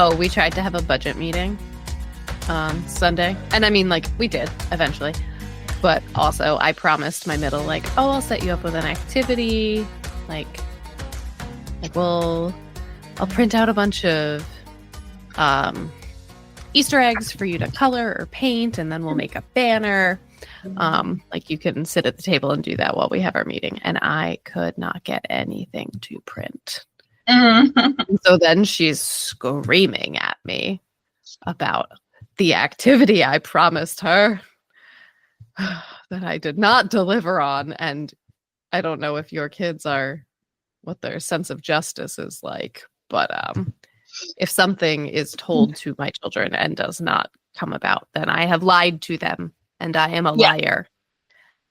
Oh, we tried to have a budget meeting on Sunday. And I mean, like, we did eventually. But also, I promised my middle, like, oh, I'll set you up with an activity. Like I'll print out a bunch of Easter eggs for you to color or paint, and then we'll make a banner. Like, you can sit at the table and do that while we have our meeting. And I could not get anything to print. So then she's screaming at me about the activity I promised her that I did not deliver on. And I don't know if your kids are, what their sense of justice is like, but if something is told to my children and does not come about, then I have lied to them and I am a liar.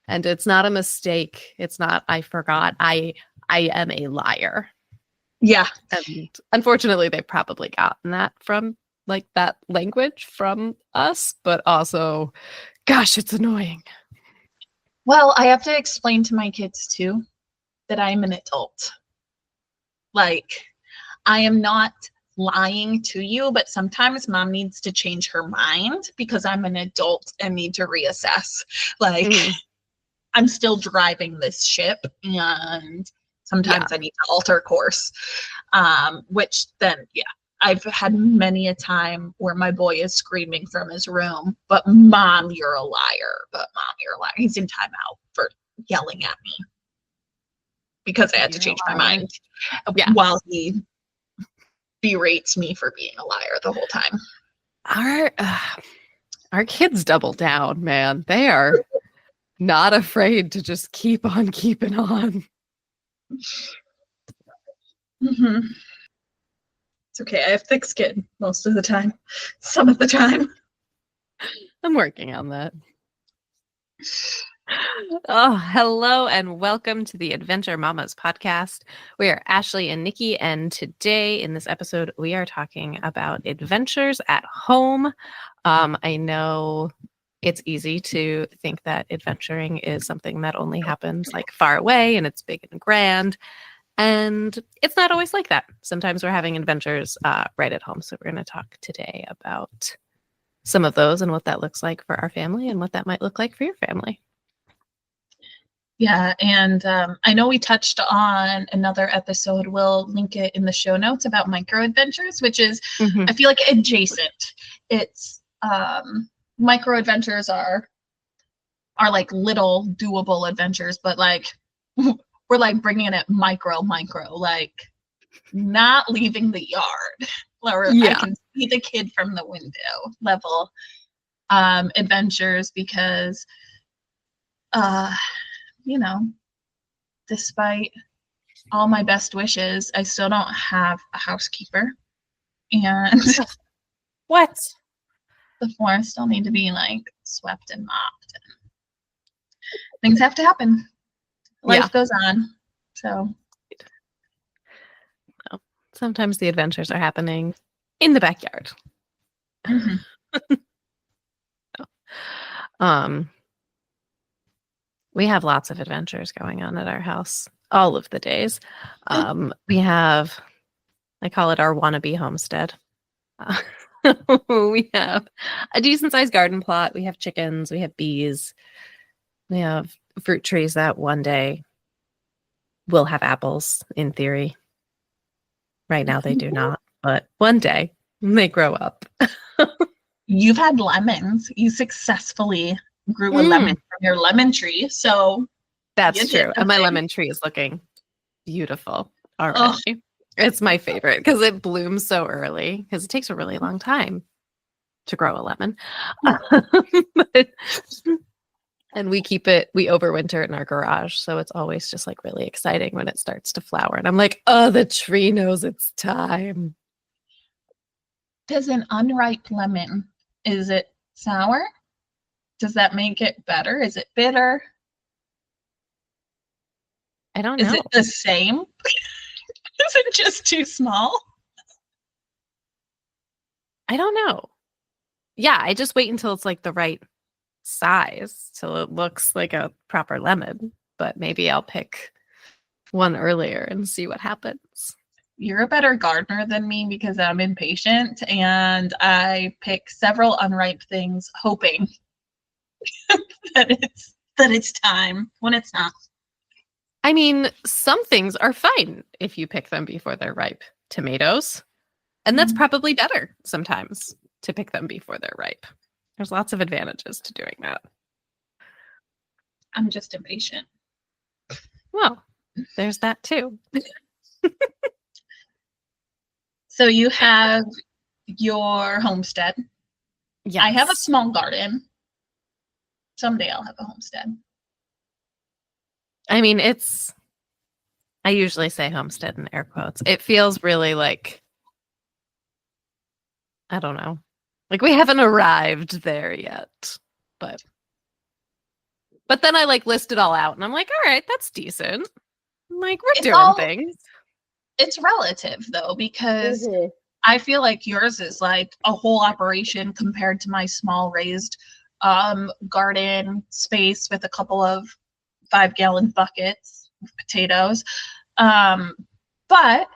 And it's not a mistake. It's not, I forgot. I am a liar. Yeah. And unfortunately, they've probably gotten that from, like, that language from us, but also, gosh, it's annoying. Well, I have to explain to my kids too that I'm an adult. Like, I am not lying to you, but sometimes mom needs to change her mind because I'm an adult and need to reassess. Like, I'm still driving this ship, and sometimes I need to alter course. Which then, I've had many a time where my boy is screaming from his room, but mom, you're a liar. But mom, you're a liar. He's in timeout for yelling at me because I had to change my mind while he berates me for being a liar the whole time. Our kids double down, man. They are not afraid to just keep on keeping on. It's okay. I have thick skin most of the time. Some of the time. I'm working on that. Oh, hello and welcome to the Adventure Mamas podcast. We are Ashley and Nikki, and today in this episode we are talking about adventures at home. I know it's easy to think that adventuring is something that only happens like far away and it's big and grand. And it's not always like that. Sometimes we're having adventures right at home. So we're going to talk today about some of those and what that looks like for our family and what that might look like for your family. Yeah, and I know we touched on another episode. We'll link it in the show notes about micro adventures, which is, I feel like, adjacent. It's micro adventures are like little doable adventures, but like we're like bringing it micro, like not leaving the yard, or I can see the kid from the window level adventures, because you know, despite all my best wishes, I still don't have a housekeeper, and what? The floors still need to be like swept and mopped, and things have to happen. Life goes on. So sometimes the adventures are happening in the backyard. We have lots of adventures going on at our house all of the days. We have, I call it our wannabe homestead. We have a decent sized garden plot. We have chickens. We have bees. We have fruit trees that one day will have apples, in theory. Right now they do not, but one day they grow up. You've had lemons. You successfully grew a lemon from your lemon tree. So that's true. And my lemon tree is looking beautiful already. It's my favorite because it blooms so early, because it takes a really long time to grow a lemon. And we overwinter it in our garage. So it's always just like really exciting when it starts to flower. And I'm like, oh, the tree knows it's time. Does an unripe lemon, is it sour? Does that make it better? Is it bitter? I don't know. Is it the same? Is it just too small? I don't know. Yeah, I just wait until it's like the right size, till it looks like a proper lemon. But maybe I'll pick one earlier and see what happens. you're a better gardener than me because I'm impatient and I pick several unripe things hoping that it's time when it's not. I mean, some things are fine if you pick them before they're ripe. Tomatoes. And that's probably better sometimes to pick them before they're ripe. There's lots of advantages to doing that. I'm just impatient. Well, there's that too. So you have your homestead. Yeah. I have a small garden. Someday I'll have a homestead. I mean, I usually say homestead in air quotes. It feels really like, I don't know, like we haven't arrived there yet. But then I like list it all out and I'm like, all right, that's decent. I'm like, we're doing things. It's relative though, because I feel like yours is like a whole operation compared to my small raised garden space with a couple of 5-gallon buckets of potatoes. But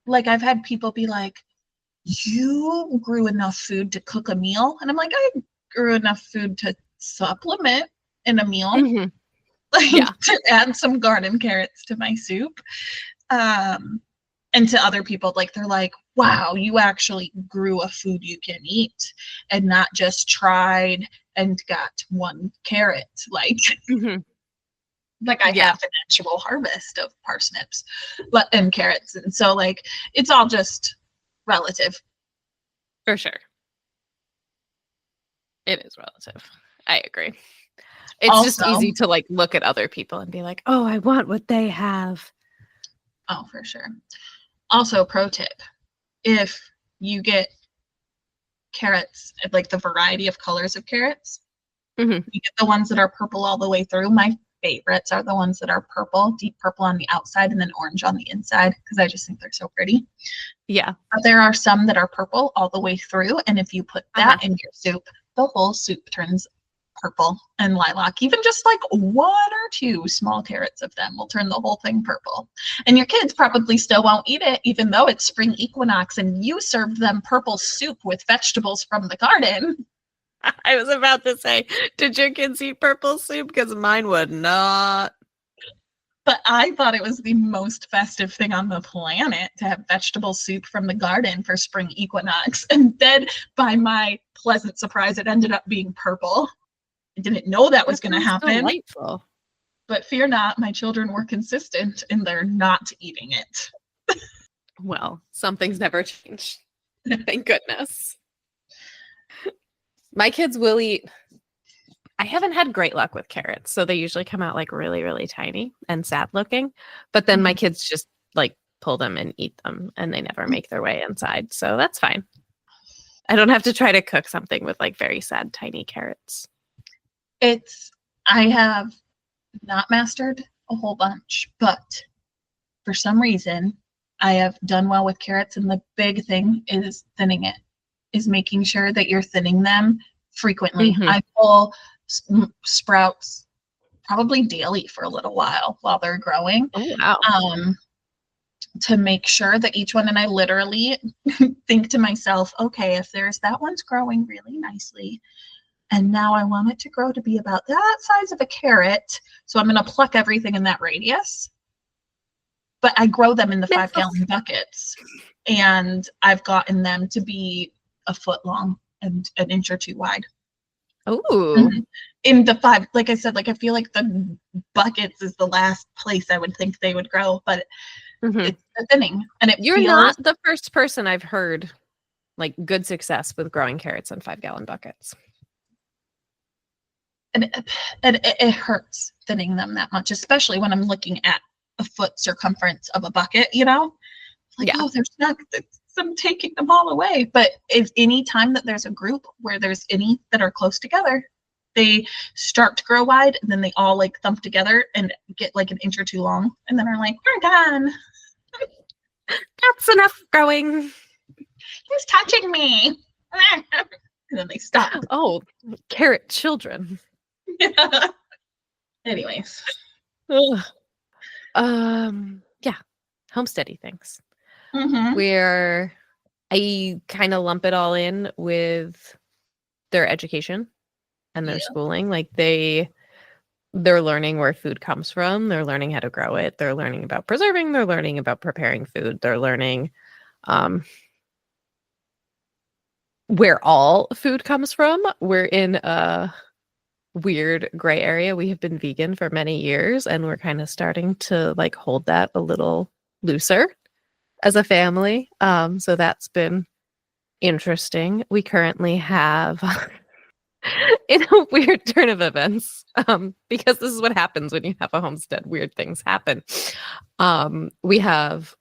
like I've had people be like, you grew enough food to cook a meal. And I'm like, I grew enough food to supplement in a meal. Like to add some garden carrots to my soup. And to other people, like they're like, wow, you actually grew a food you can eat and not just tried and got 1 carrot. Like, like I have an actual harvest of parsnips and carrots. And so like, it's all just relative. For sure. It is relative. I agree. It's also just easy to like look at other people and be like, oh, I want what they have. Oh, for sure. Also, pro tip, if you get carrots, like the variety of colors of carrots, you get the ones that are purple all the way through. My favorites are the ones that are purple, deep purple on the outside and then orange on the inside, because I just think they're so pretty. Yeah. But there are some that are purple all the way through, and if you put that in your soup, the whole soup turns purple and lilac. Even just like 1 or 2 small carrots of them will turn the whole thing purple. And your kids probably still won't eat it, even though it's spring equinox and you served them purple soup with vegetables from the garden. I was about to say, did your kids eat purple soup? Because mine would not. But I thought it was the most festive thing on the planet to have vegetable soup from the garden for spring equinox. And then by my pleasant surprise, it ended up being purple. I didn't know that was going to happen. Delightful. But fear not, my children were consistent in their not eating it. Well, something's never changed. Thank goodness. My kids will eat. I haven't had great luck with carrots, so they usually come out like really, really tiny and sad looking. But then my kids just like pull them and eat them, and they never make their way inside. So that's fine. I don't have to try to cook something with like very sad, tiny carrots. I have not mastered a whole bunch, but for some reason I have done well with carrots. And the big thing is thinning it, is making sure that you're thinning them frequently. I pull sprouts probably daily for a little while they're growing. Oh, wow. To make sure that each one, and I literally think to myself, okay, if there's that one's growing really nicely, and now I want it to grow to be about that size of a carrot. So I'm going to pluck everything in that radius. But I grow them in the 5-gallon buckets. And I've gotten them to be a foot long and an inch or 2 wide. Oh. In the 5, like I said, like I feel like the buckets is the last place I would think they would grow. But it's the thinning. And You're not the first person I've heard like good success with growing carrots in 5-gallon buckets. And it hurts thinning them that much, especially when I'm looking at a foot circumference of a bucket, you know? Like, oh, there's not, I'm taking them all away. But if any time that there's a group where there's any that are close together, they start to grow wide, and then they all like thump together and get like an inch or 2 long, and then are like, we're done. That's enough growing. Who's touching me? And then they stop. Oh, carrot children. Yeah. Anyways. Yeah, homesteady things. where I kind of lump it all in with their education and their Yeah. schooling. Like they're learning where food comes from. They're learning how to grow it. They're learning about preserving. They're learning about preparing food. They're learning where all food comes from. We're in a weird gray area. We have been vegan for many years, and we're kind of starting to like hold that a little looser as a family. So that's been interesting. We currently have in a weird turn of events, because this is what happens when you have a homestead. Weird things happen. We have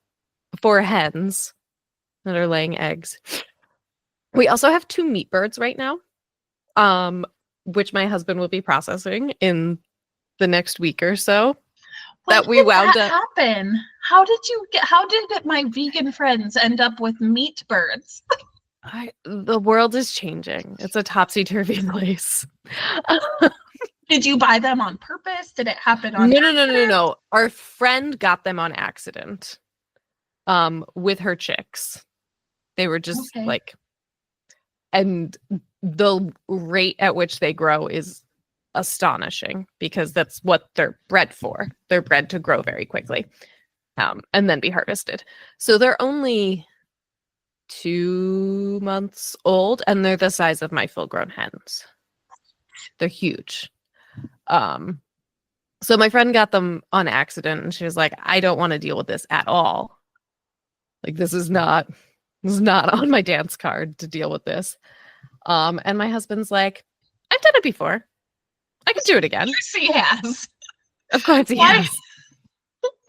4 hens that are laying eggs. We also have 2 meat birds right now, which my husband will be processing in the next week or so. When that we did wound that up. happen? How did my vegan friends end up with meat birds? The world is changing. It's a topsy-turvy place. Did you buy them on purpose? Did it happen on No. Our friend got them on accident. With her chicks. They were just Okay. like, and the rate at which they grow is astonishing because that's what they're bred for. They're bred to grow very quickly, and then be harvested. So they're only 2 months old, and they're the size of my full-grown hens. They're huge. So my friend got them on accident, and she was like, I don't want to deal with this at all. Like, this is not on my dance card to deal with this. And my husband's like, I've done it before. I can do it again. Yes, he has. Of course he has.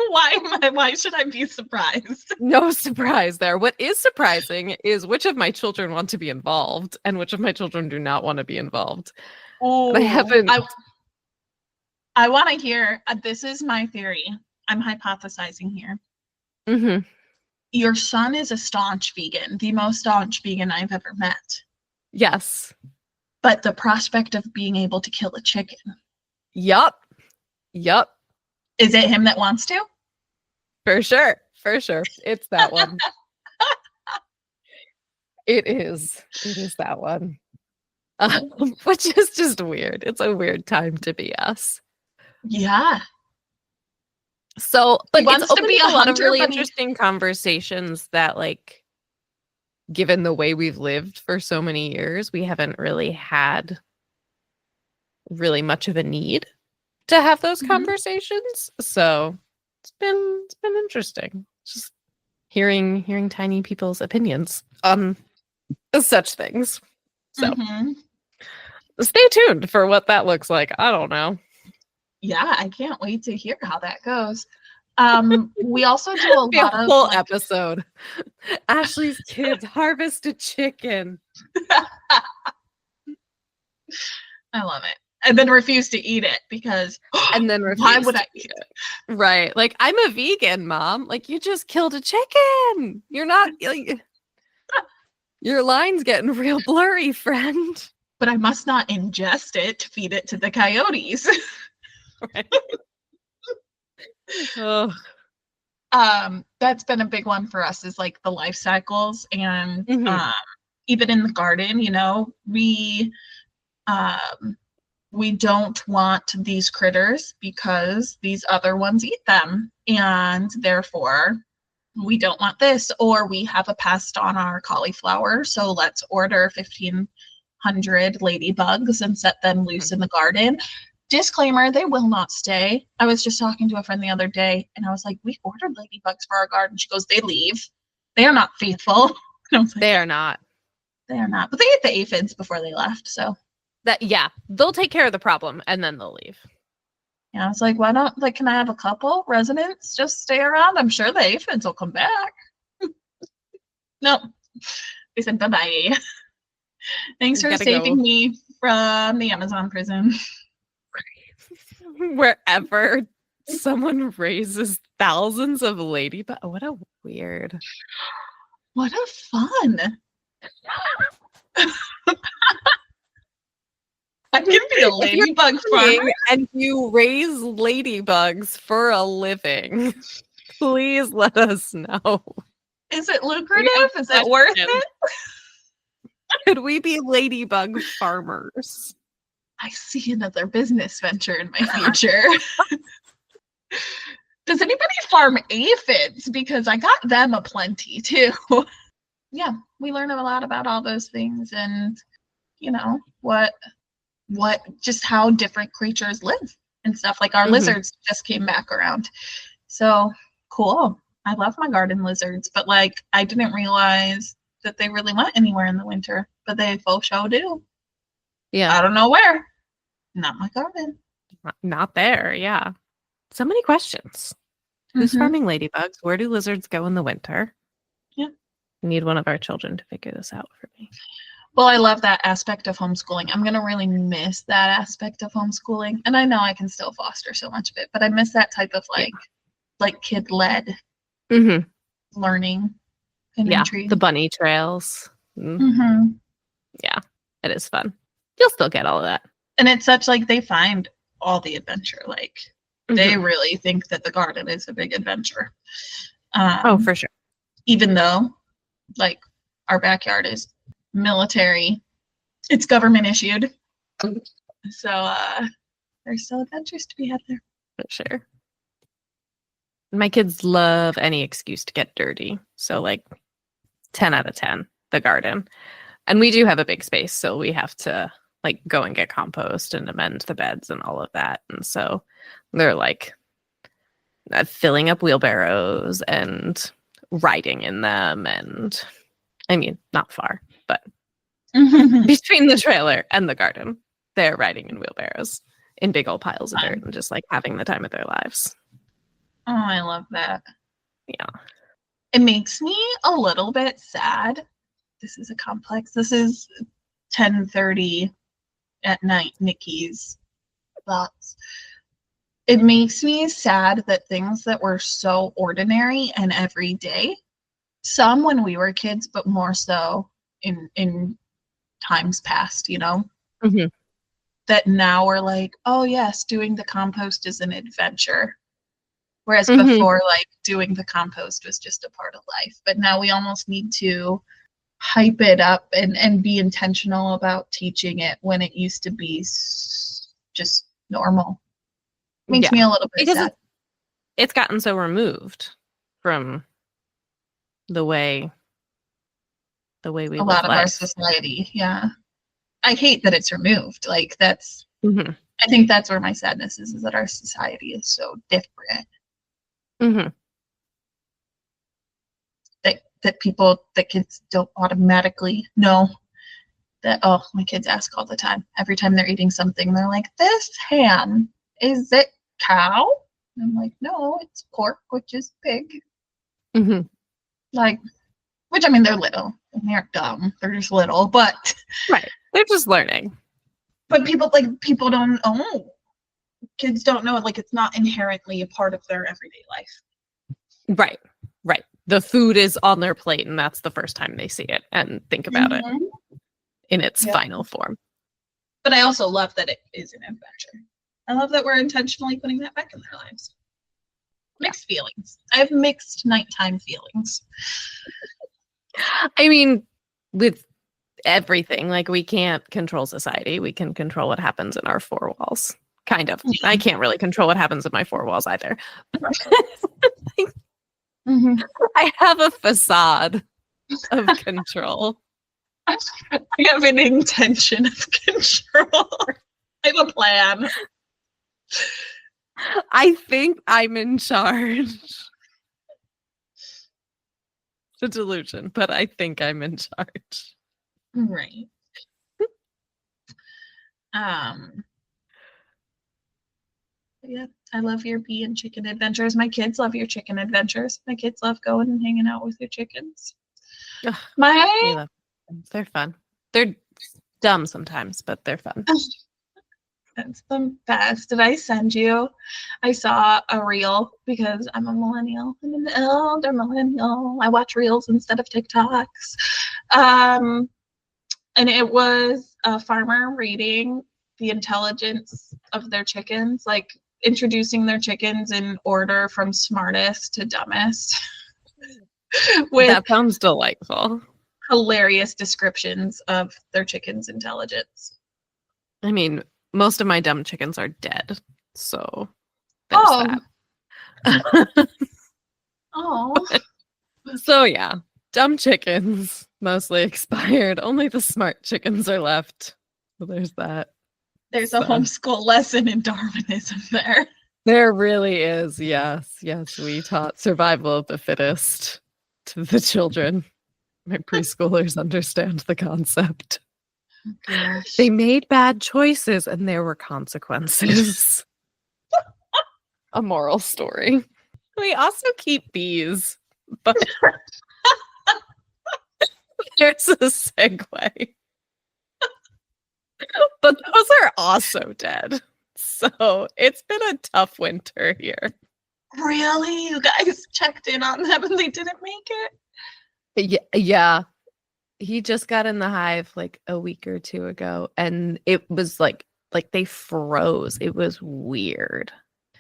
Why should I be surprised? No surprise there. What is surprising is which of my children want to be involved and which of my children do not want to be involved. Oh, I haven't. I want to hear. This is my theory. I'm hypothesizing here. Mm-hmm. Your son is a staunch vegan, the most staunch vegan I've ever met. Yes. But the prospect of being able to kill a chicken. Yup. Is it him that wants to? For sure. It's that one. It is that one. Which is just weird. It's a weird time to be us. Yeah. So, but it's opened a lot of really interesting conversations that, like, given the way we've lived for so many years, we haven't really had really much of a need to have those conversations. So it's been interesting. Just hearing tiny people's opinions on such things. So stay tuned for what that looks like. I don't know. Yeah, I can't wait to hear how that goes. We also do a lot of whole episode. Ashley's kids harvest a chicken. I love it. And then refuse to eat it because and then why would I eat it? Right. Like, I'm a vegan, Mom. Like, you just killed a chicken. You're not like, your line's getting real blurry, friend. But I must not ingest it to feed it to the coyotes. Right. Oh. That's been a big one for us is like the life cycles and Mhm. Even in the garden, you know, we don't want these critters because these other ones eat them, and therefore we don't want this, or we have a pest on our cauliflower, so let's order 1,500 ladybugs and set them loose in the garden. Disclaimer, they will not stay. I was just talking to a friend the other day, and I was like, we ordered ladybugs for our garden. She goes, they leave. They are not faithful. And I was like, they are not. They are not. But they ate the aphids before they left, so. They'll take care of the problem, and then they'll leave. Yeah, I was like, why not, like, can I have a couple residents just stay around? I'm sure the aphids will come back. No. They said, bye-bye. Thanks for saving me from the Amazon prison. Wherever someone raises thousands of ladybugs. What a weird. What a fun. I can be a ladybug farmer. And you raise ladybugs for a living. Please let us know. Is it lucrative? Is it worth it? Could we be ladybug farmers? I see another business venture in my future. Does anybody farm aphids? Because I got them aplenty too. Yeah, we learn a lot about all those things and, you know, what just how different creatures live and stuff. Like our lizards just came back around. So cool. I love my garden lizards, but like I didn't realize that they really went anywhere in the winter, but they faux show do. Yeah. I don't know where. Not my garden. Not there, yeah. So many questions. Who's farming ladybugs? Where do lizards go in the winter? Yeah. I need one of our children to figure this out for me. Well, I love that aspect of homeschooling. I'm going to really miss that aspect of homeschooling. And I know I can still foster so much of it, but I miss that type of like kid-led learning and intrigue. The bunny trails. Yeah, it is fun. You'll still get all of that. And it's such like they find all the adventure. Like they really think that the garden is a big adventure. For sure. Even though like our backyard is military, it's government issued. So there's still adventures to be had there. For sure. My kids love any excuse to get dirty. So like 10 out of 10, the garden. And we do have a big space, so we have to like go and get compost and amend the beds and all of that. And so they're like filling up wheelbarrows and riding in them. And I mean, not far, but between the trailer and the garden, they're riding in wheelbarrows in big old piles of dirt and just like having the time of their lives. Oh, I love that. Yeah. It makes me a little bit sad. This is a complex. This is 10:30 at night, Nikki's thoughts. It makes me sad that things that were so ordinary and everyday, some when we were kids, but more so in times past, you know, that now we're like, oh yes, doing the compost is an adventure. Whereas before, like doing the compost was just a part of life. But now we almost need to hype it up and be intentional about teaching it when it used to be just normal. Makes me a little bit sad. It's gotten so removed from the way we live a lot of life. Our society. Yeah. I hate that it's removed. Like that's, I think that's where my sadness is that our society is so different. That kids don't automatically know that, oh, my kids ask all the time. Every time they're eating something, they're like, this ham, is it cow? And I'm like, no, it's pork, which is pig. Like, which I mean, they're little. They aren't dumb. They're just little, but. Right. They're just learning. But people don't know. Kids don't know it. Like, it's not inherently a part of their everyday life. Right. The food is on their plate, and that's the first time they see it and think about it in its final form. But I also love that it is an adventure. I love that we're intentionally putting that back in their lives. Mixed feelings. I have mixed nighttime feelings. I mean, with everything, like we can't control society. We can control what happens in our four walls. Kind of. I can't really control what happens in my four walls either. I have a facade of control. I have an intention of control. I have a plan. I think I'm in charge. It's a delusion, but I think I'm in charge. Right. Yeah, I love your bee and chicken adventures. My kids love your chicken adventures. My kids love going and hanging out with your chickens. Ugh, they're fun. They're dumb sometimes, but they're fun. That's the best. Did I send you? I saw a reel because I'm a millennial. I'm an elder millennial. I watch reels instead of TikToks. And it was a farmer reading the intelligence of their chickens, like introducing their chickens in order from smartest to dumbest. with That sounds delightful. hilarious descriptions of their chicken's intelligence. I mean, most of my dumb chickens are dead, so there's Oh, that. oh, So yeah, dumb chickens mostly expired. Only the smart chickens are left. So there's that. there's a So homeschool lesson in Darwinism there. there really is. Yes, yes, we taught survival of the fittest to the children. My preschoolers understand the concept. Gosh. They made bad choices and there were consequences. A moral story. We also keep bees, but there's a segue. But those are also dead. So it's been a tough winter here. Really? You guys checked in on them and they didn't make it? Yeah. He just got in the hive like a week or two ago, and it was like they froze. It was weird.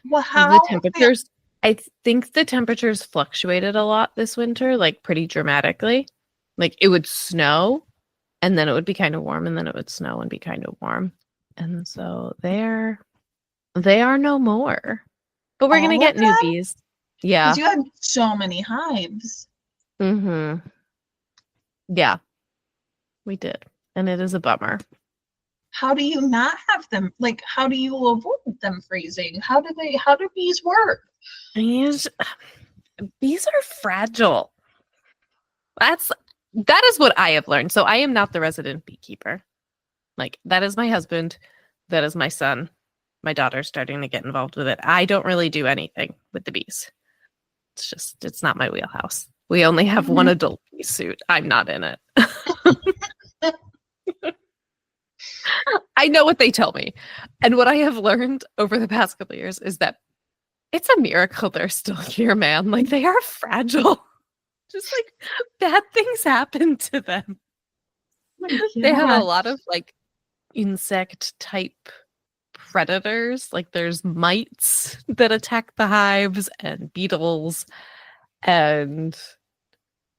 Well, The temperatures, I think the temperatures fluctuated a lot this winter, like pretty dramatically. Like it would snow and then it would be kind of warm and then it would snow and be kind of warm. And so they are no more. But we're going to All get of them? newbies. Yeah. Because you had so many hives. Mhm. Yeah. We did. And it is a bummer. How do you not have them? Like, how do you avoid them freezing? How do bees work? Bees are fragile. That is what I have learned. So I am not the resident beekeeper. Like that is my husband. That is my son. My daughter's starting to get involved with it. I don't really do anything with the bees. It's not my wheelhouse. We only have one adult bee suit. I'm not in it. I know what they tell me. And what I have learned over the past couple of years is that it's a miracle they're still here, man. Like they are fragile. Just like bad things happen to them. They have a lot of like insect type predators. Like there's mites that attack the hives and beetles. And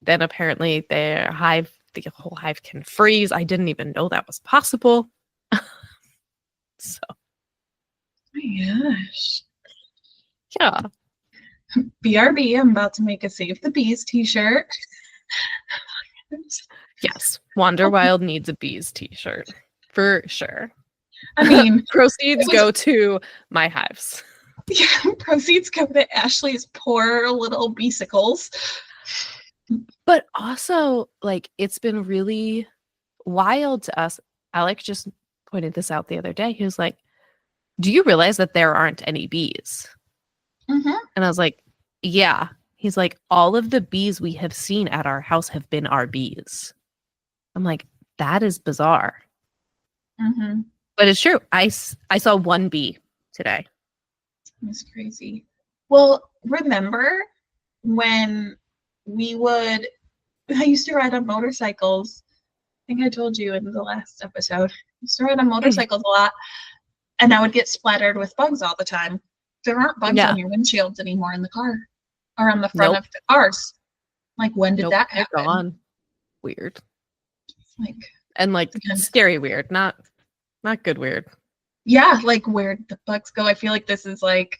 then apparently the whole hive can freeze. I didn't even know that was possible. So, my gosh. yeah. BRB, I'm about to make a Save the Bees t-shirt. Yes. Wander Wild needs a bees t-shirt for sure. I mean, proceeds go to my hives. Yeah, proceeds go to Ashley's poor little beesicles. But also, like, it's been really wild to us. Alec just pointed this out the other day. He was like, do you realize that there aren't any bees? Mm-hmm. And I was like, yeah. He's like, all of the bees we have seen at our house have been our bees. I'm like, that is bizarre. Mm-hmm. But it's true. I saw one bee today. That's crazy. Well, remember when I used to ride on motorcycles. I think I told you in the last episode. I used to ride on motorcycles a lot, and I would get splattered with bugs all the time. There aren't bugs on your windshields anymore in the car or on the front of the cars. Like, when did that happen? They're gone. Weird. Like scary weird, not good weird. Yeah, like where'd the bugs go? I feel like this is like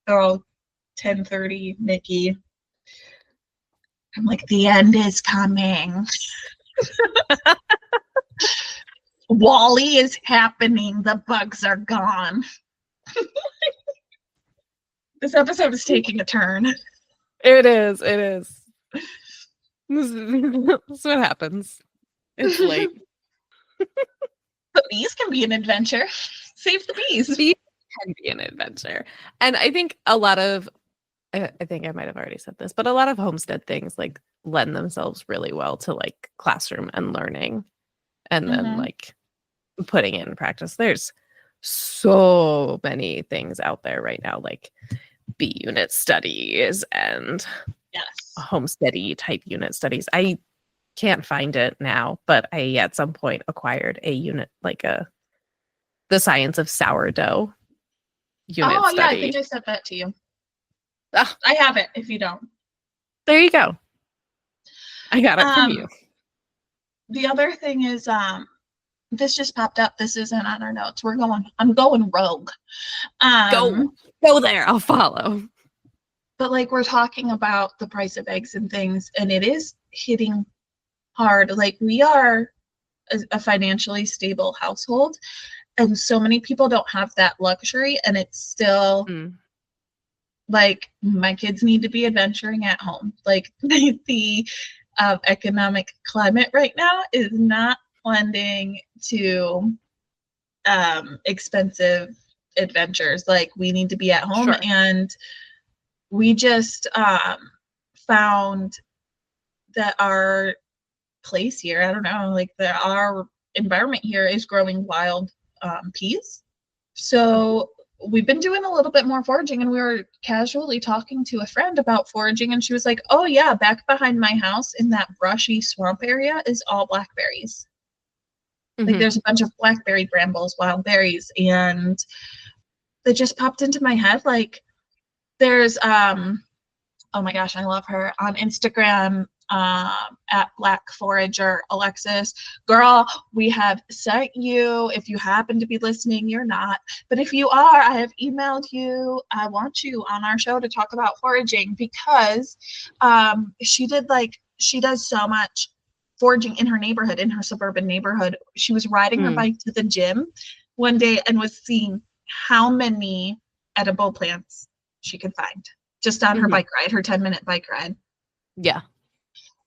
10:30, Nikki. I'm like, the end is coming. Wally is happening. The bugs are gone. This episode is taking a turn. It is. This is what happens. It's late. The bees can be an adventure. Save the bees. Bees can be an adventure. And I think I think I might have already said this, but a lot of homestead things like lend themselves really well to like classroom and learning and then like putting it in practice. There's so many things out there right now, like bee unit studies and homesteady type unit studies. I can't find it now, but I at some point acquired a unit, like the science of sourdough unit study. Yeah, I think I sent that to you. I have it if you don't. There you go. I got it from you. The other thing is, this just popped up. This isn't on our notes. I'm going rogue. Go there. I'll follow. But like, we're talking about the price of eggs and things, and it is hitting hard. Like, we are a financially stable household, and so many people don't have that luxury, and it's still like, my kids need to be adventuring at home. Like, the economic climate right now is not lending to expensive adventures. Like, we need to be at home. Sure. And we just found that our place here, I don't know, like, our environment here is growing wild peas. So we've been doing a little bit more foraging, and we were casually talking to a friend about foraging, and she was like, oh yeah, back behind my house in that brushy swamp area is all blackberries. Like, there's a bunch of blackberry brambles, wild berries, and it just popped into my head. Like, there's oh my gosh, I love her on Instagram, at Black Forager, Alexis. Girl, we have sent you, if you happen to be listening, you're not, but if you are, I have emailed you. I want you on our show to talk about foraging, because she does so much foraging in her neighborhood, in her suburban neighborhood. She was riding her bike to the gym one day and was seeing how many edible plants she could find just on her bike ride, her 10-minute bike ride. Yeah.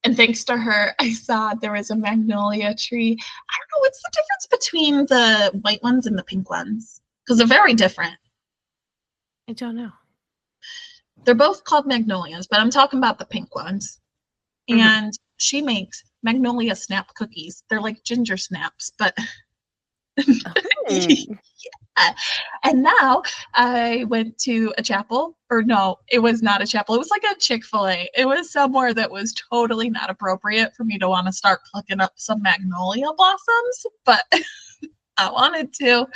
And thanks to her, I saw there was a magnolia tree. I don't know, what's the difference between the white ones and the pink ones? Because they're very different. I don't know. They're both called magnolias, but I'm talking about the pink ones. And she makes magnolia snap cookies. They're like ginger snaps, but yeah. And now I went to a chapel, or no, it was not a chapel. It was like a Chick-fil-A. It was somewhere that was totally not appropriate for me to want to start plucking up some magnolia blossoms, but I wanted to.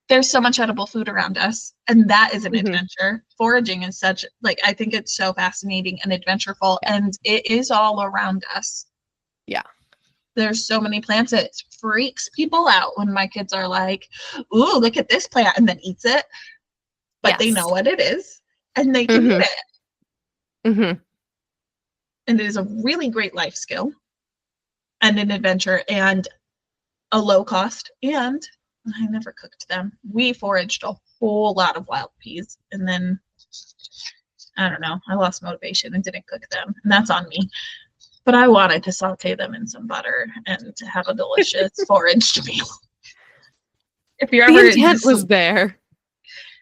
There's so much edible food around us, and that is an adventure. Foraging is such, like, I think it's so fascinating and adventureful, and it is all around us. Yeah. There's so many plants. It freaks people out when my kids are like, ooh, look at this plant, and then eats it. But they know what it is, and they can eat it. And it is a really great life skill and an adventure and a low cost. And I never cooked them. We foraged a whole lot of wild peas, and then, I don't know, I lost motivation and didn't cook them. And that's on me. But I wanted to saute them in some butter and to have a delicious foraged meal. If you're ever, the intent was there.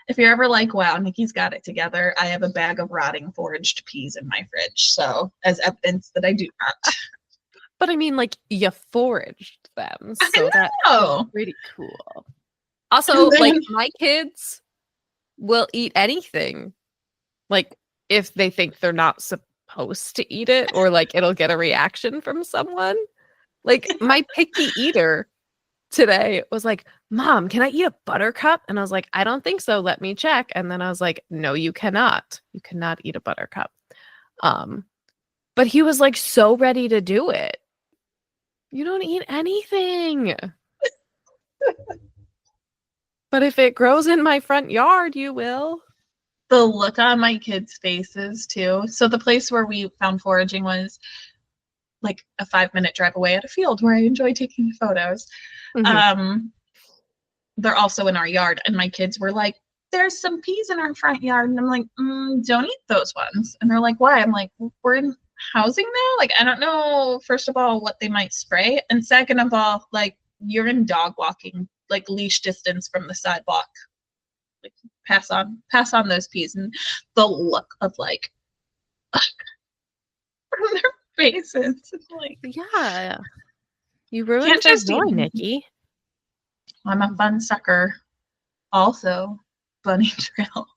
If you're ever like, wow, Nikki's got it together, I have a bag of rotting foraged peas in my fridge. So, as evidence that I do not. But I mean, like, you foraged them. So that's pretty cool. Also, like, my kids will eat anything. Like, if they think they're not supposed to eat it, or like it'll get a reaction from someone. Like, my picky eater today was like, Mom, can I eat a buttercup? And I was like, I don't think so. Let me check. And then I was like, no, you cannot. You cannot eat a buttercup. But he was like so ready to do it. You don't eat anything. But if it grows in my front yard, you will. The look on my kids' faces too. So the place where we found foraging was like a 5-minute drive away at a field where I enjoy taking photos. They're also in our yard, and my kids were like, there's some peas in our front yard, and I'm like, don't eat those ones. And they're like, why? I'm like, we're in housing now, like, I don't know, first of all, what they might spray, and second of all, like, you're in dog walking, like, leash distance from the sidewalk, like, pass on those peas. And the look of like from their faces, like, yeah, you ruined your joy, Nikki. I'm a fun sucker. Also, bunny trail.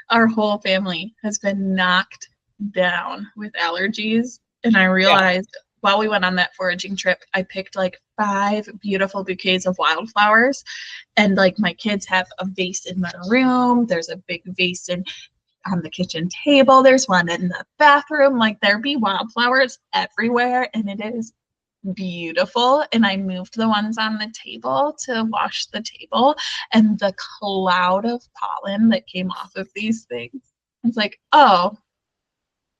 Our whole family has been knocked down with allergies, and I realized while we went on that foraging trip, I picked like 5 beautiful bouquets of wildflowers, and like my kids have a vase in their room. There's a big vase in on the kitchen table. There's one in the bathroom. Like there be wildflowers everywhere, and it is beautiful. And I moved the ones on the table to wash the table, and the cloud of pollen that came off of these things. It's like, oh,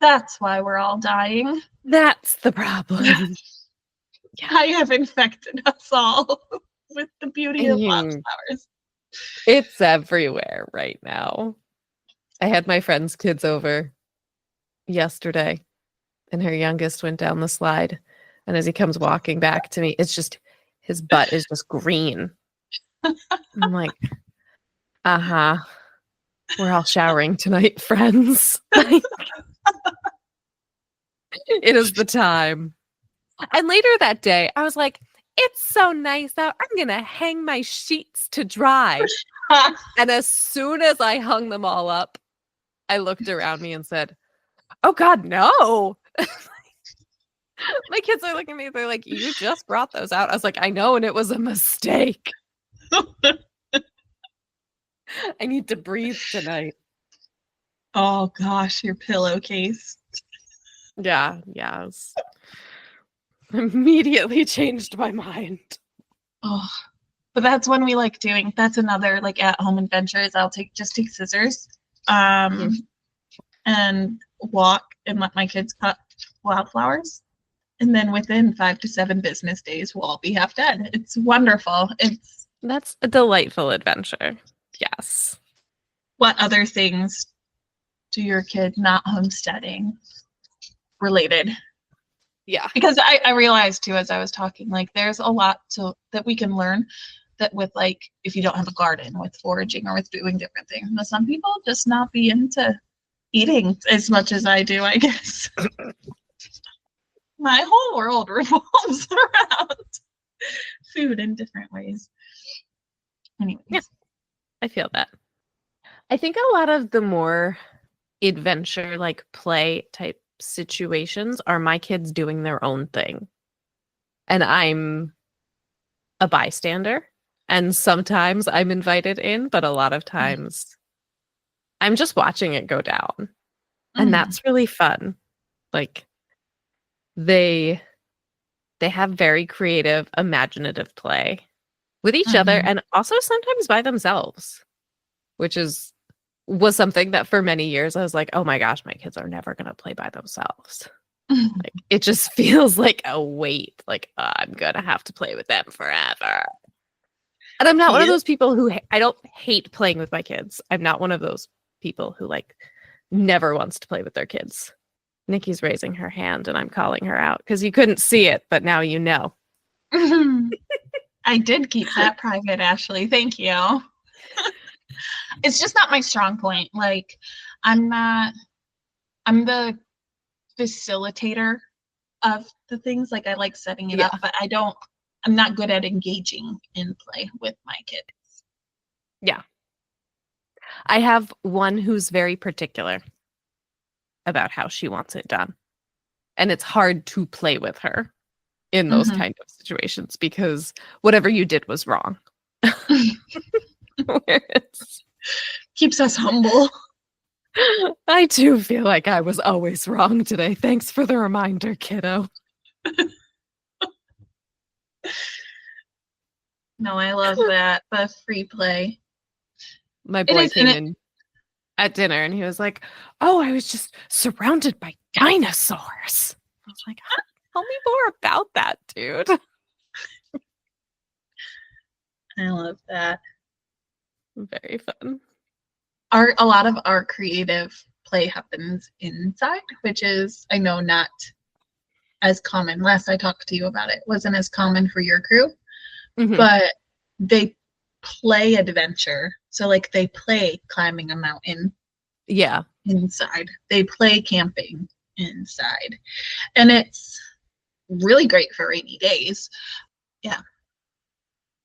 that's why we're all dying. That's the problem. I have infected us all with the beauty of Mhm. wildflowers. It's everywhere right now. I had my friend's kids over yesterday, and her youngest went down the slide. And as he comes walking back to me, it's just his butt is just green. I'm like, uh-huh. We're all showering tonight, friends. Like, it is the time. And later that day, I was like, it's so nice out. I'm going to hang my sheets to dry. And as soon as I hung them all up, I looked around me and said, oh God, no. My kids are looking at me. They're like, you just brought those out. I was like, I know. And it was a mistake. I need to breathe tonight. Oh gosh, your pillowcase. Yeah. Immediately changed my mind. Oh, but that's when we like doing, that's another like at home adventure is I'll take scissors and walk and let my kids cut wildflowers. And then within 5 to 7 business days, we'll all be half dead. It's wonderful. That's a delightful adventure. Yes. What other things do your kids not homesteading related? Yeah. Because I realized too, as I was talking, like there's a lot that we can learn that with like, if you don't have a garden, with foraging or with doing different things. But some people just not be into eating as much as I do, I guess. My whole world revolves around food in different ways. Anyways. Yeah, I feel that. I think a lot of the more adventure, like play type situations are my kids doing their own thing. And I'm a bystander. And sometimes I'm invited in, but a lot of times I'm just watching it go down. And that's really fun. Like they have very creative, imaginative play with each other and also sometimes by themselves, which was something that for many years I was like, oh my gosh, my kids are never going to play by themselves. Like it just feels like a weight. Like I'm going to have to play with them forever. And I'm not one of those people who I don't hate playing with my kids. I'm not one of those people who like never wants to play with their kids. Nikki's raising her hand and I'm calling her out because you couldn't see it, but now you know. I did keep that private, Ashley. Thank you. It's just not my strong point. Like I'm the facilitator of the things. Like I like setting it up, but I'm not good at engaging in play with my kids. Yeah. I have one who's very particular about how she wants it done. And it's hard to play with her in those kind of situations because whatever you did was wrong. Keeps us humble. I do feel like I was always wrong today. Thanks for the reminder, kiddo. No, I love that. The free play. My boy came in at dinner and he was like, oh, I was just surrounded by dinosaurs. I was like, tell me more about that, dude. I love that. Very fun. A lot of our creative play happens inside, which is, I know, not as common. Last I talked to you about it, wasn't as common for your crew, but they play adventure. So like they play climbing a mountain. Yeah. Inside. They play camping inside. And it's really great for rainy days. Yeah.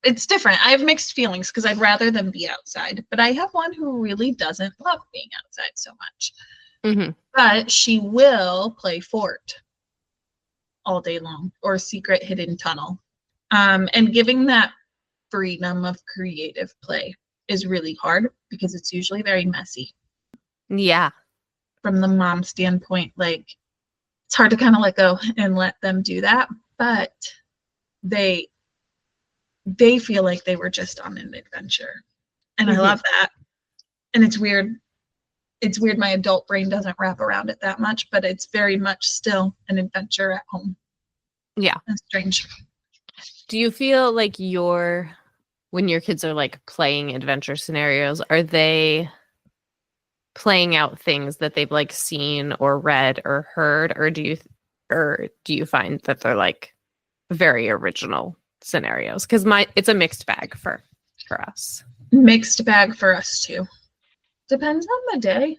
It's different. I have mixed feelings because I'd rather them be outside, but I have one who really doesn't love being outside so much. But she will play fort all day long or secret hidden tunnel. And giving that freedom of creative play is really hard because it's usually very messy. Yeah. From the mom standpoint, like it's hard to kind of let go and let them do that, but they feel like they were just on an adventure. And I love that. And it's weird. It's weird my adult brain doesn't wrap around it that much, but it's very much still an adventure at home. Yeah. It's strange. Do you feel like when your kids are like playing adventure scenarios, are they playing out things that they've like seen or read or heard, or do you find that they're like very original scenarios? Because it's a mixed bag for us. Mixed bag for us too. Depends on the day.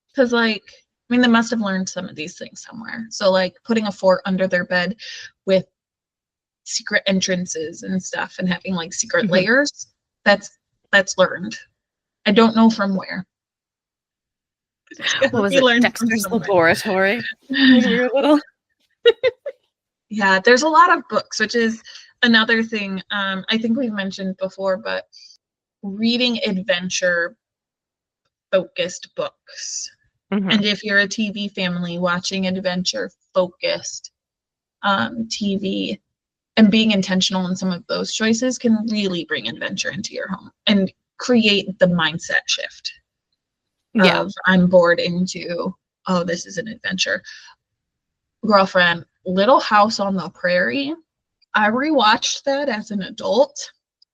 Because like, I mean, they must have learned some of these things somewhere. So like putting a fort under their bed with secret entrances and stuff and having like secret layers, that's learned. I don't know from where. What was it? Dexter's Laboratory when we were little. Yeah, there's a lot of books, which is another thing I think we've mentioned before, but reading adventure focused books. And if you're a TV family, watching adventure focused TV and being intentional in some of those choices can really bring adventure into your home and create the mindset shift of I'm bored into, oh, this is an adventure. Girlfriend, Little House on the Prairie. I rewatched that as an adult,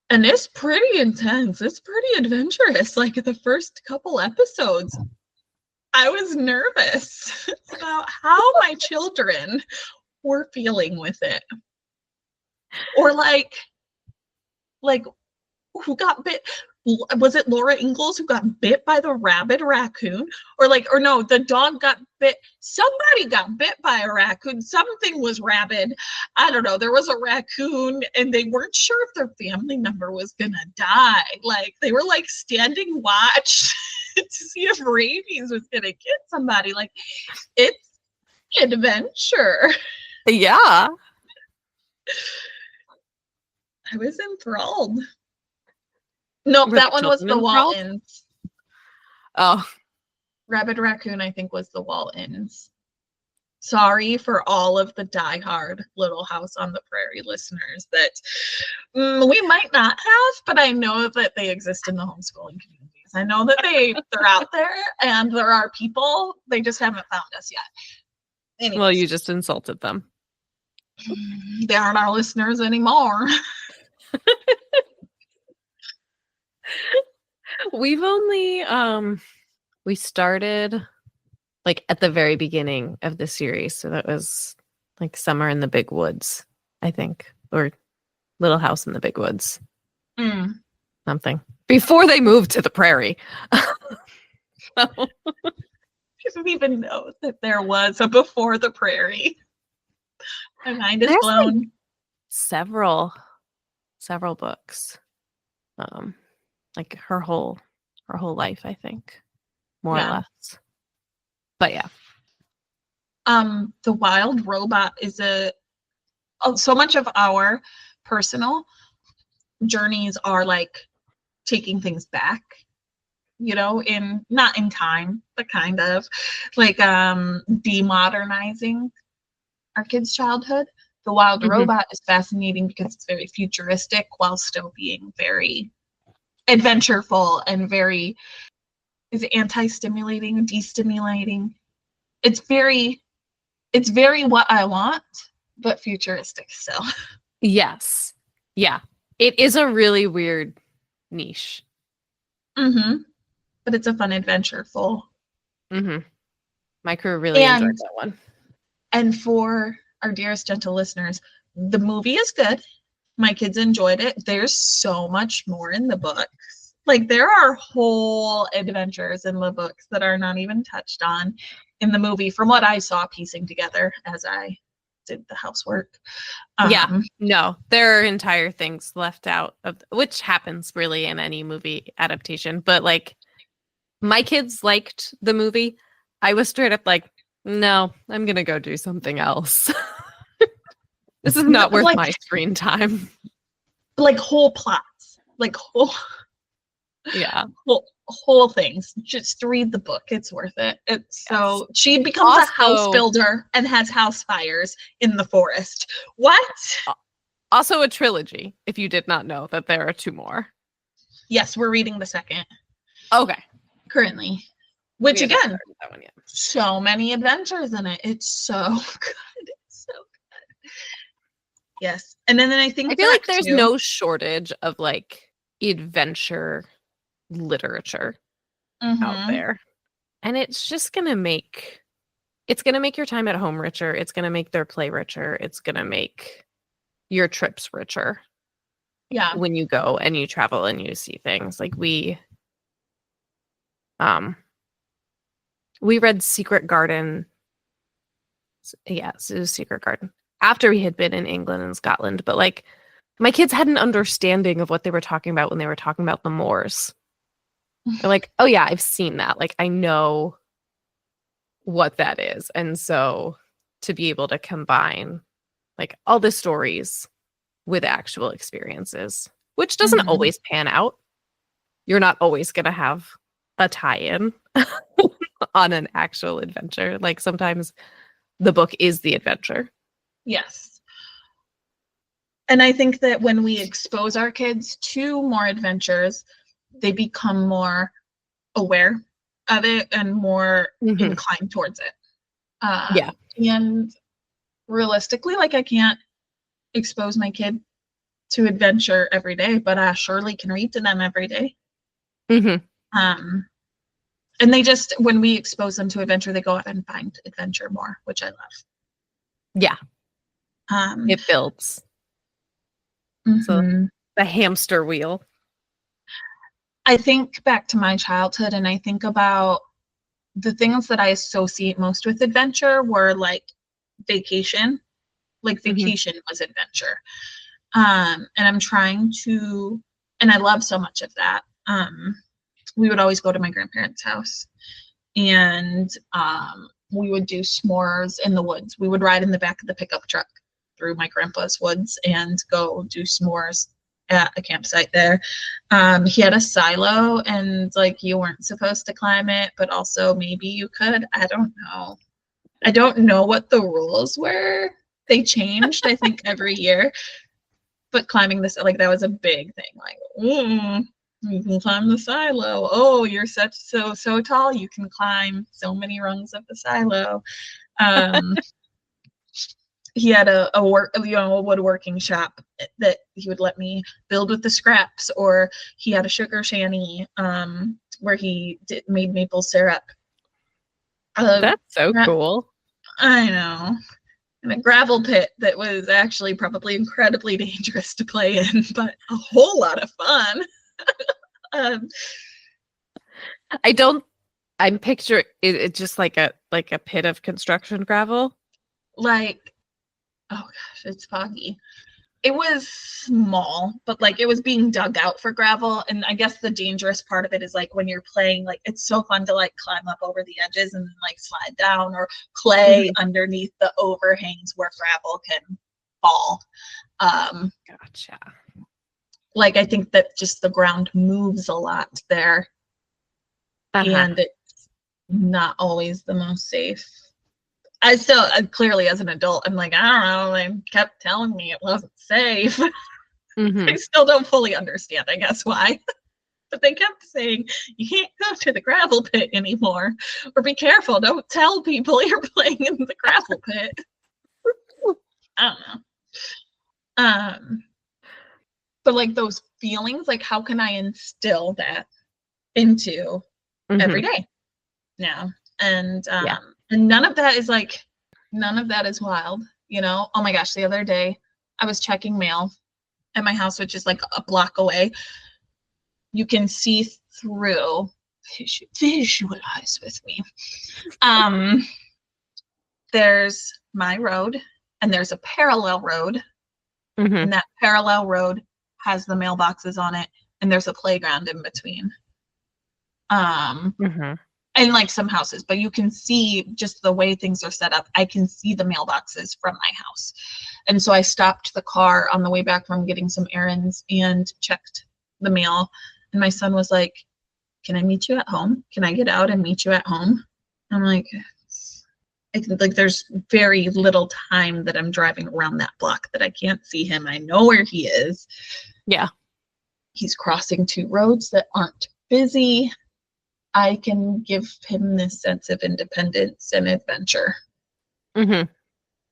and it's pretty intense. It's pretty adventurous. Like the first couple episodes, I was nervous about how my children were feeling with it. Or like who got bit? Was it Laura Ingalls who got bit by the rabid raccoon? Or no, the dog got bit. Somebody got bit by a raccoon. Something was rabid. I don't know. There was a raccoon and they weren't sure if their family member was going to die. Like they were like standing watch to see if rabies was going to get somebody. Like it's adventure. Yeah. I was enthralled. Nope, that one was the Waltons. Oh. Rabid Raccoon, I think, was the Waltons. Sorry for all of the diehard Little House on the Prairie listeners that we might not have, but I know that they exist in the homeschooling communities. I know that they're out there and there are people. They just haven't found us yet. Anyways. Well, you just insulted them. They aren't our listeners anymore. We've only we started like at the very beginning of the series, so that was like Summer in the Big Woods, I think, or Little House in the Big Woods. Something before they moved to the prairie. I didn't even know that there was a before the prairie. My mind is blown. Like several books. Like her whole life, I think, more or less. But yeah. The Wild Robot is so much of our personal journeys are like taking things back, you know, not in time, but kind of like demodernizing our kids' childhood. The Wild Robot is fascinating because it's very futuristic while still being very adventureful and very anti-stimulating, destimulating. It's very what I want, but futuristic still. Yes. Yeah. It is a really weird niche. But it's a fun adventureful. My crew really enjoyed that one. And for our dearest gentle listeners, the movie is good. My kids enjoyed it. There's so much more in the books. Like there are whole adventures in the books that are not even touched on in the movie from what I saw piecing together as I did the housework. No, there are entire things left out of, which happens really in any movie adaptation. But like my kids liked the movie. I was straight up like, no, I'm going to go do something else. This is not worth my screen time. Like whole plots, like whole whole things. Just read the book. It's worth it. It's so she becomes Also, a house builder and has house fires in the forest. What? Also a trilogy, if you did not know that there are 2 more. Yes, we're reading the second. Okay. Currently. Which We haven't again, started that one yet. so many adventures in it. It's so good. It's so good. Yes. And then I think I feel like back there's to- no shortage of like adventure literature out there. And it's just gonna make your time at home richer. It's gonna make their play richer. It's gonna make your trips richer. Yeah. When you go and you travel and you see things. Like we read Secret Garden. Yeah, it was Secret Garden. After we had been in England and Scotland, but like my kids had an understanding of what they were talking about when they were talking about the moors. They're like, oh yeah, I've seen that. Like I know what that is. And so to be able to combine like all the stories with actual experiences, which doesn't always pan out. You're not always going to have a tie-in on an actual adventure. Like sometimes the book is the adventure. Yes. And I think that when we expose our kids to more adventures, they become more aware of it and more inclined towards it. Yeah. And realistically, like I can't expose my kid to adventure every day, but I surely can read to them every day. And they just, when we expose them to adventure, they go out and find adventure more, which I love. Yeah. It builds. So the hamster wheel. I think back to my childhood and I think about the things that I associate most with adventure were like vacation. Like vacation was adventure. And I'm trying to, and I love so much of that. We would always go to my grandparents' house and we would do s'mores in the woods. We would ride in the back of the pickup truck through my grandpa's woods and go do s'mores at a campsite there. He had a silo and like you weren't supposed to climb it, but also maybe you could. I don't know. I don't know what the rules were. They changed, I think, every year. But climbing this, like that was a big thing. Like, you can climb the silo. Oh, you're so tall. You can climb so many rungs of the silo. He had a woodworking shop that he would let me build with the scraps, or he had a sugar shanty where he made maple syrup. That's so cool. I know. And a gravel pit that was actually probably incredibly dangerous to play in, but a whole lot of fun. I'm picturing it just like a pit of construction gravel. Like, oh gosh, it's foggy. It was small, but like it was being dug out for gravel. And I guess the dangerous part of it is like when you're playing, like it's so fun to like climb up over the edges and then like slide down, or clay underneath the overhangs where gravel can fall. Gotcha. Like I think that just the ground moves a lot there. And it's not always the most safe. I still, clearly as an adult, I'm like, I don't know, they kept telling me it wasn't safe. I still don't fully understand, I guess, why. But they kept saying, you can't go to the gravel pit anymore. Or be careful, don't tell people you're playing in the gravel pit. I don't know. But like those feelings, like how can I instill that into every day now? And and none of that is wild, you know? Oh my gosh, the other day I was checking mail at my house, which is like a block away. You can see through, visualize with me. There's my road and there's a parallel road. And that parallel road has the mailboxes on it and there's a playground in between. And like some houses, but you can see just the way things are set up. I can see the mailboxes from my house. And so I stopped the car on the way back from getting some errands and checked the mail. And my son was like, can I meet you at home? Can I get out and meet you at home? I'm like, I think like there's very little time that I'm driving around that block that I can't see him. I know where he is. Yeah. He's crossing 2 roads that aren't busy. I can give him this sense of independence and adventure. Mm-hmm.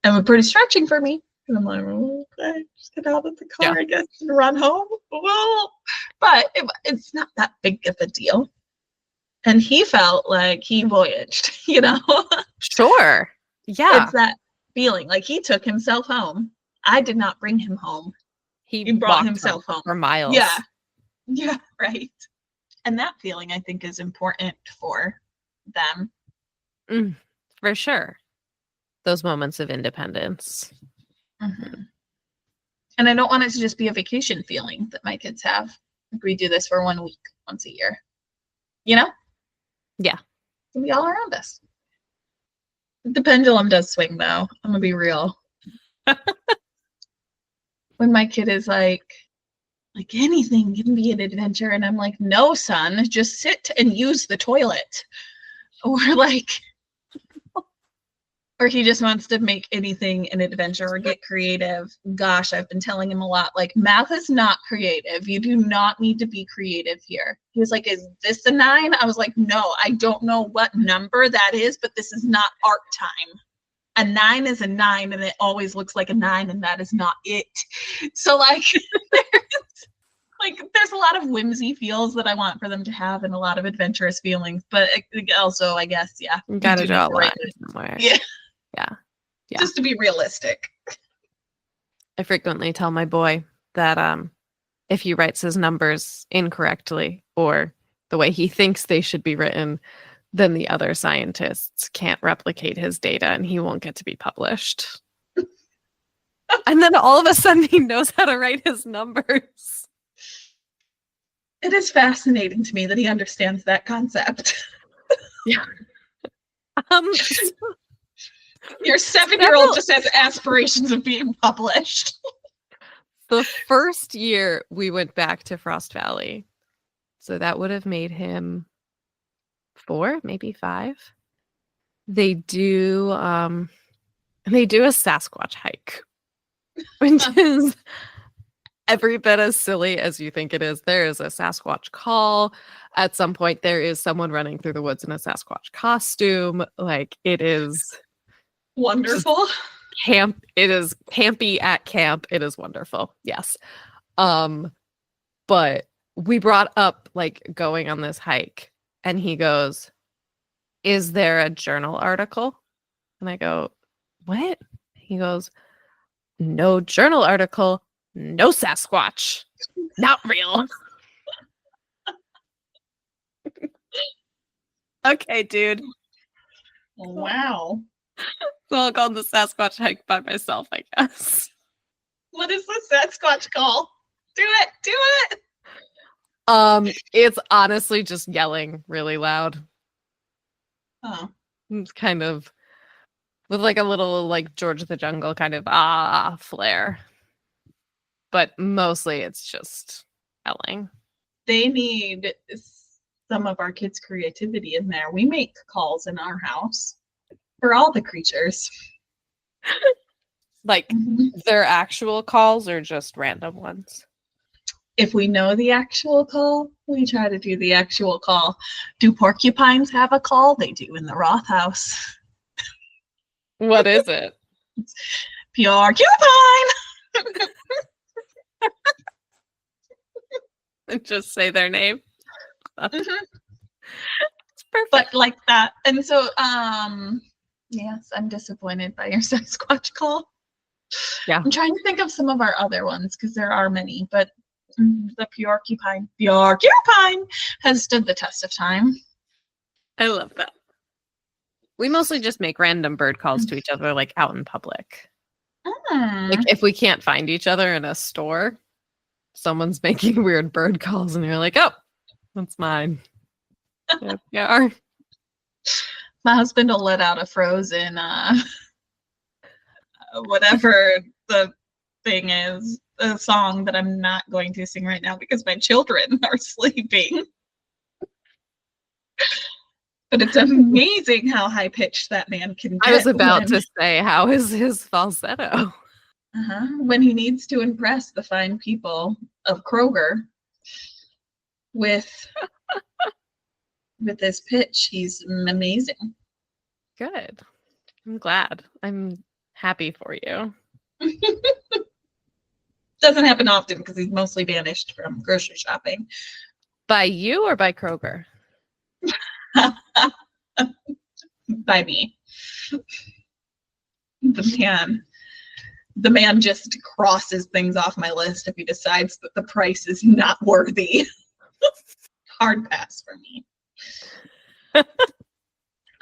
And pretty stretching for me. And I'm like, okay, just get out of the car, I guess, and run home. Well, but it's not that big of a deal. And he felt like he voyaged, you know? Sure. Yeah. It's that feeling. Like he took himself home. I did not bring him home. He brought himself home for miles. Yeah. Yeah, right. And that feeling, I think, is important for them. For sure. Those moments of independence. Mm-hmm. And I don't want it to just be a vacation feeling that my kids have. Like we do this for 1 week, once a year. You know? Yeah. It'll be all around us. The pendulum does swing, though. I'm going to be real. When my kid is like anything can be an adventure. And I'm like, no, son, just sit and use the toilet. Or he just wants to make anything an adventure or get creative. Gosh, I've been telling him a lot, like, math is not creative. You do not need to be creative here. He was like, is this a 9? I was like, no, I don't know what number that is, but this is not art time. A 9 is a 9, and it always looks like a 9, and that is not it. So, like, there's a lot of whimsy feels that I want for them to have and a lot of adventurous feelings. But also, I guess, yeah. You gotta draw a line somewhere. Yeah. Yeah. Just to be realistic. I frequently tell my boy that if he writes his numbers incorrectly or the way he thinks they should be written, then the other scientists can't replicate his data and he won't get to be published. And then all of a sudden he knows how to write his numbers. It is fascinating to me that he understands that concept. Yeah. Your 7-year-old just has aspirations of being published. The first year we went back to Frost Valley, so that would have made him 4, maybe 5. They do a Sasquatch hike, which is every bit as silly as you think it is. There is a Sasquatch call. At some point, there is someone running through the woods in a Sasquatch costume. Like, it is wonderful. Camp. It is campy at camp. It is wonderful. Yes. But we brought up like going on this hike and he goes, is there a journal article? And I go, what? He goes, no journal article, no Sasquatch. Not real. Okay, dude. Wow. So I'll go on the Sasquatch hike by myself, I guess. What is the Sasquatch call? Do it! Do it! It's honestly just yelling really loud. Oh. It's kind of with like a little like George of the Jungle kind of flair. But mostly it's just yelling. They need some of our kids' creativity in there. We make calls in our house for all the creatures. Like their actual calls or just random ones? If we know the actual call, we try to do the actual call. Do porcupines have a call? They do in the Roth house. What is it? Porcupine! Just say their name. Mm-hmm. It's perfect. But like that. And so, yes, I'm disappointed by your Sasquatch call. Yeah. I'm trying to think of some of our other ones because there are many, but the porcupine has stood the test of time. I love that. We mostly just make random bird calls to each other, like out in public. Like if we can't find each other in a store, someone's making weird bird calls and you're like, oh, that's mine. Yeah. My husband will let out a Frozen, whatever the thing is, a song that I'm not going to sing right now because my children are sleeping. But it's amazing how high pitched that man can get. I was about to say, how is his falsetto? When he needs to impress the fine people of Kroger with his pitch, he's amazing. Good. I'm glad. I'm happy for you. Doesn't happen often because he's mostly banished from grocery shopping. By you or by Kroger? By me. The man just crosses things off my list if he decides that the price is not worthy. Hard pass for me.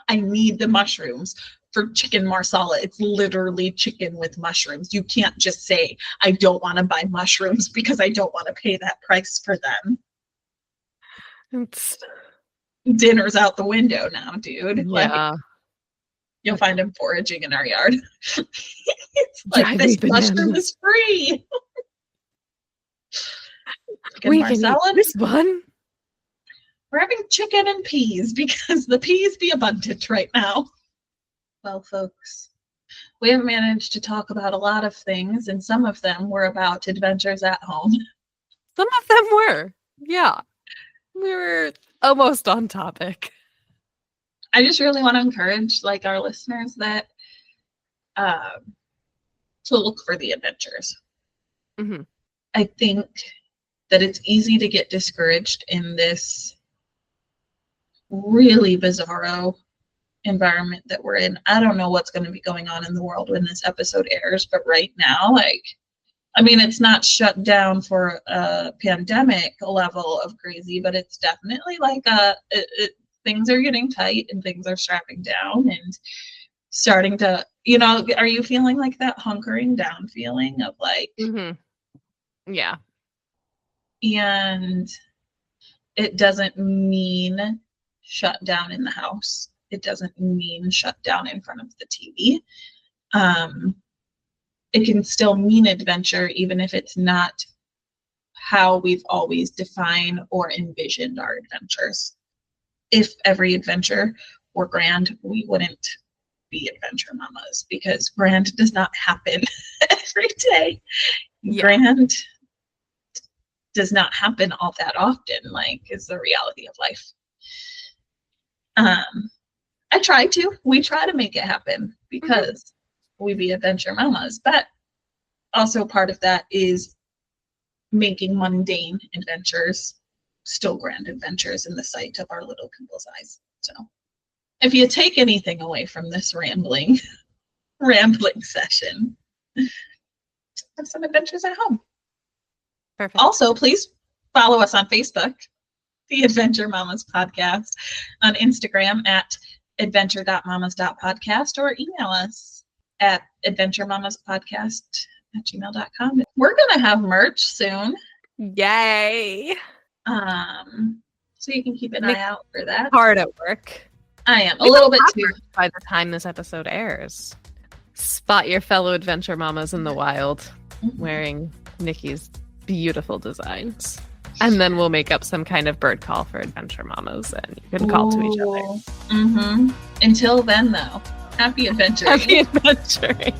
I need the mushrooms for chicken marsala. It's literally chicken with mushrooms. You can't just say, I don't want to buy mushrooms because I don't want to pay that price for them. Dinner's out the window now, dude. Yeah. Like, you'll find him foraging in our yard. It's like, this mushroom is free. We can eat this one. We're having chicken and peas because the peas be abundant right now. Well, folks, we have managed to talk about a lot of things, and some of them were about adventures at home. Some of them were. Yeah. We were almost on topic. I just really want to encourage like our listeners that to look for the adventures. Mm-hmm. I think that it's easy to get discouraged in this really bizarro environment that we're in. I don't know what's going to be going on in the world when this episode airs, but right now, like, I mean, it's not shut down for a pandemic level of crazy, but it's definitely like things are getting tight and things are strapping down and starting to, are you feeling like that hunkering down feeling of like, yeah. And it doesn't mean shut down in the house. It doesn't mean shut down in front of the TV. It can still mean adventure, even if it's not how we've always defined or envisioned our adventures. If every adventure were grand, we wouldn't be adventure mamas because grand does not happen every day. Yeah. Grand does not happen all that often, like is the reality of life. We try to make it happen because we be adventure mamas, but also part of that is making mundane adventures still grand adventures in the sight of our little people's eyes. So if you take anything away from this rambling session, have some adventures at home. Perfect. Also, please follow us on Facebook, the Adventure Mamas Podcast, on Instagram at adventure.mamas.podcast, or email us at adventuremamaspodcast@gmail.com. We're going to have merch soon. Yay. So you can keep an eye out for that. Hard at work. I am. A little bit too. By the time this episode airs. Spot your fellow adventure mamas in the wild wearing Nikki's beautiful designs. And then we'll make up some kind of bird call for adventure mamas and you can call to each other. Until then, though, happy adventuring. Happy adventuring.